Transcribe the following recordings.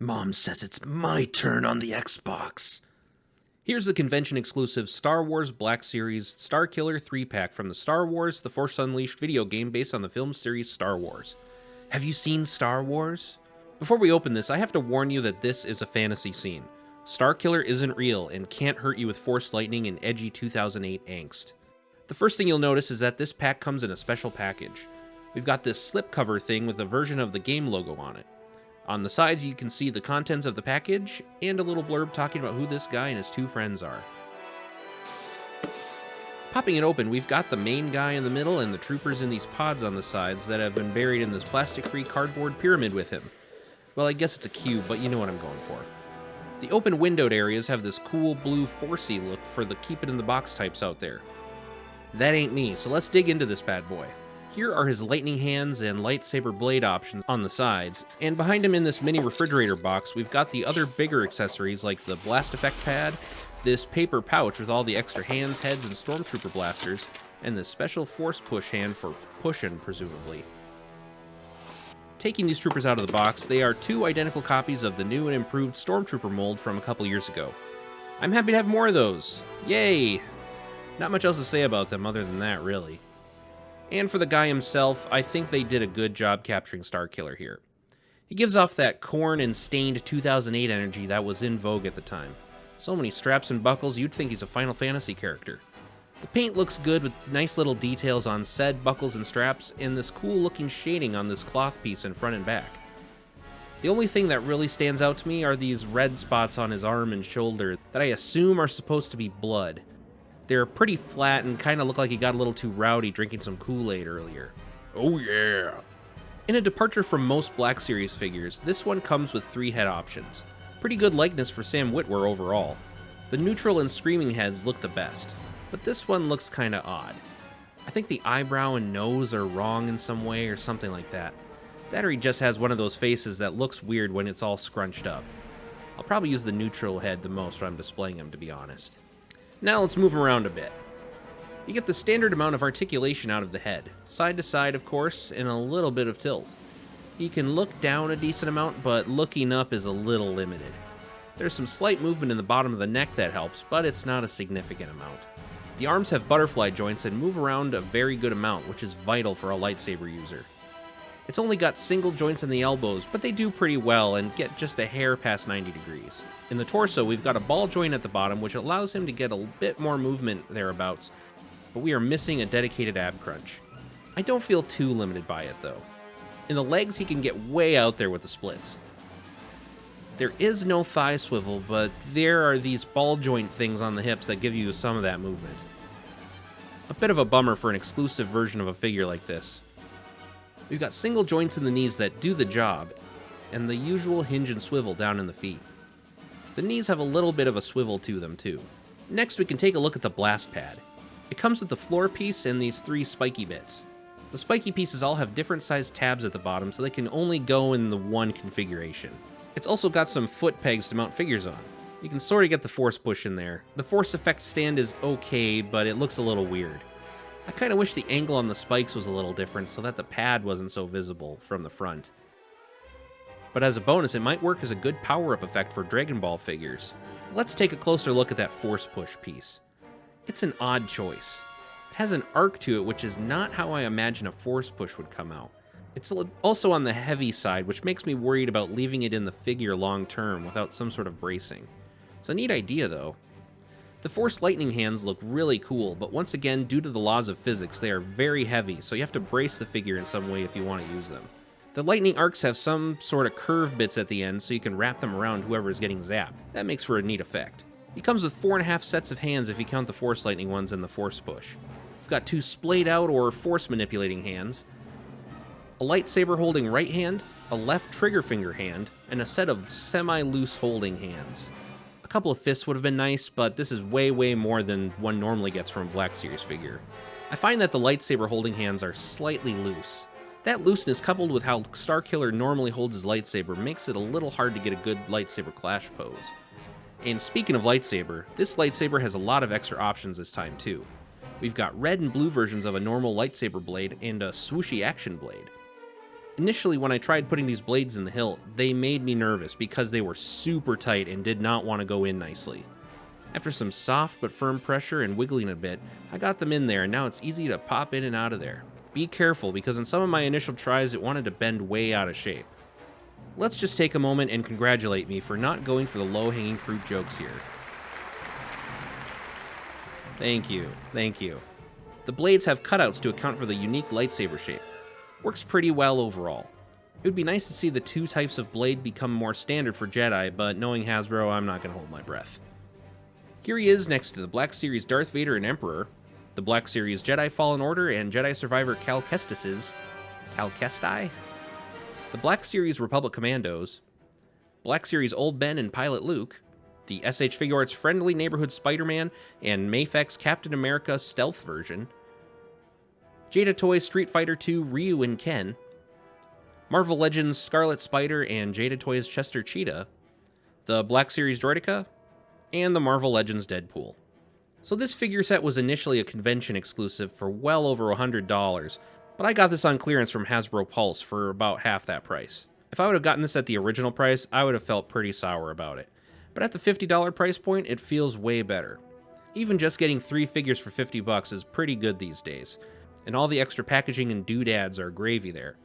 Mom says it's my turn on the Xbox. Here's the convention-exclusive Star Wars Black Series Starkiller 3-pack from the Star Wars The Force Unleashed video game based on the film series Star Wars. Have you seen Star Wars? Before we open this, I have to warn you that this is a fantasy scene. Starkiller isn't real and can't hurt you with Force lightning and edgy 2008 angst. The first thing you'll notice is that this pack comes in a special package. We've got this slipcover thing with a version of the game logo on it. On the sides, you can see the contents of the package and a little blurb talking about who this guy and his two friends are. Popping it open, we've got the main guy in the middle and the troopers in these pods on the sides that have been buried in this plastic-free cardboard pyramid with him. Well, I guess it's a cube, but you know what I'm going for. The open windowed areas have this cool blue Forcey look for the keep-it-in-the-box types out there. That ain't me, so let's dig into this bad boy. Here are his lightning hands and lightsaber blade options on the sides, and behind him in this mini refrigerator box, we've got the other bigger accessories like the blast effect pad, this paper pouch with all the extra hands, heads, and stormtrooper blasters, and this special force push hand for pushing, presumably. Taking these troopers out of the box, they are two identical copies of the new and improved stormtrooper mold from a couple years ago. I'm happy to have more of those. Yay! Not much else to say about them other than that, really. And for the guy himself, I think they did a good job capturing Starkiller here. He gives off that corn and stained 2008 energy that was in vogue at the time. So many straps and buckles, you'd think he's a Final Fantasy character. The paint looks good with nice little details on said buckles and straps, and this cool looking shading on this cloth piece in front and back. The only thing that really stands out to me are these red spots on his arm and shoulder that I assume are supposed to be blood. They're pretty flat and kind of look like he got a little too rowdy drinking some Kool-Aid earlier. Oh yeah! In a departure from most Black Series figures, this one comes with 3 head options. Pretty good likeness for Sam Witwer overall. The neutral and screaming heads look the best, but this one looks kinda odd. I think the eyebrow and nose are wrong in some way or something like that. That or he just has one of those faces that looks weird when it's all scrunched up. I'll probably use the neutral head the most when I'm displaying him, to be honest. Now let's move him around a bit. You get the standard amount of articulation out of the head, side to side of course, and a little bit of tilt. You can look down a decent amount, but looking up is a little limited. There's some slight movement in the bottom of the neck that helps, but it's not a significant amount. The arms have butterfly joints and move around a very good amount, which is vital for a lightsaber user. It's only got single joints in the elbows, but they do pretty well and get just a hair past 90 degrees. In the torso, we've got a ball joint at the bottom, which allows him to get a bit more movement thereabouts, but we are missing a dedicated ab crunch. I don't feel too limited by it, though. In the legs, he can get way out there with the splits. There is no thigh swivel, but there are these ball joint things on the hips that give you some of that movement. A bit of a bummer for an exclusive version of a figure like this. We've got single joints in the knees that do the job, and the usual hinge and swivel down in the feet. The knees have a little bit of a swivel to them too. Next we can take a look at the blast pad. It comes with the floor piece and these 3 spiky bits. The spiky pieces all have different sized tabs at the bottom, so they can only go in the one configuration. It's also got some foot pegs to mount figures on. You can sort of get the force push in there. The force effect stand is okay, but it looks a little weird. I kind of wish the angle on the spikes was a little different so that the pad wasn't so visible from the front. But as a bonus, it might work as a good power-up effect for Dragon Ball figures. Let's take a closer look at that force push piece. It's an odd choice. It has an arc to it, which is not how I imagine a force push would come out. It's also on the heavy side, which makes me worried about leaving it in the figure long term without some sort of bracing. It's a neat idea, though. The Force lightning hands look really cool, but once again, due to the laws of physics, they are very heavy, so you have to brace the figure in some way if you want to use them. The lightning arcs have some sort of curved bits at the end, so you can wrap them around whoever is getting zapped. That makes for a neat effect. He comes with 4.5 sets of hands if you count the Force lightning ones and the Force push. We've got 2 splayed out or force manipulating hands, a lightsaber holding right hand, a left trigger finger hand, and a set of semi-loose holding hands. A couple of fists would have been nice, but this is way more than one normally gets from a Black Series figure. I find that the lightsaber holding hands are slightly loose. That looseness, coupled with how Starkiller normally holds his lightsaber, makes it a little hard to get a good lightsaber clash pose. And speaking of lightsaber, this lightsaber has a lot of extra options this time too. We've got red and blue versions of a normal lightsaber blade and a swooshy action blade. Initially, when I tried putting these blades in the hilt, they made me nervous because they were super tight and did not want to go in nicely. After some soft but firm pressure and wiggling a bit, I got them in there, and now it's easy to pop in and out of there. Be careful, because in some of my initial tries it wanted to bend way out of shape. Let's just take a moment and congratulate me for not going for the low-hanging fruit jokes here. Thank you, thank you. The blades have cutouts to account for the unique lightsaber shape. Works pretty well overall. It would be nice to see the two types of blade become more standard for Jedi, but knowing Hasbro, I'm not going to hold my breath. Here he is next to the Black Series Darth Vader and Emperor, the Black Series Jedi Fallen Order and Jedi Survivor Cal Kestis's, the Black Series Republic Commandos, Black Series Old Ben and Pilot Luke, the SH Figuarts Friendly Neighborhood Spider-Man and Mafex Captain America Stealth version, Jada Toys Street Fighter II Ryu and Ken, Marvel Legends Scarlet Spider and Jada Toys Chester Cheetah, the Black Series Droideka, and the Marvel Legends Deadpool. So this figure set was initially a convention exclusive for well over $100, but I got this on clearance from Hasbro Pulse for about half that price. If I would have gotten this at the original price, I would have felt pretty sour about it. But at the $50 price point, it feels way better. Even just getting 3 figures for $50 is pretty good these days, and all the extra packaging and doodads are gravy there.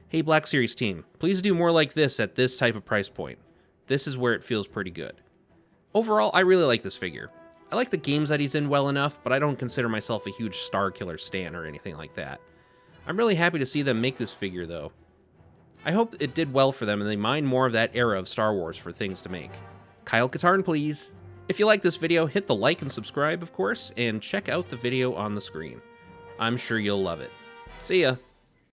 Hey Black Series team, please do more like this at this type of price point. This is where it feels pretty good. Overall, I really like this figure. I like the games that he's in well enough, but I don't consider myself a huge Starkiller stan or anything like that. I'm really happy to see them make this figure, though. I hope it did well for them and they mine more of that era of Star Wars for things to make. Kyle Katarn, please! If you like this video, hit the like and subscribe, of course, and check out the video on the screen. I'm sure you'll love it. See ya!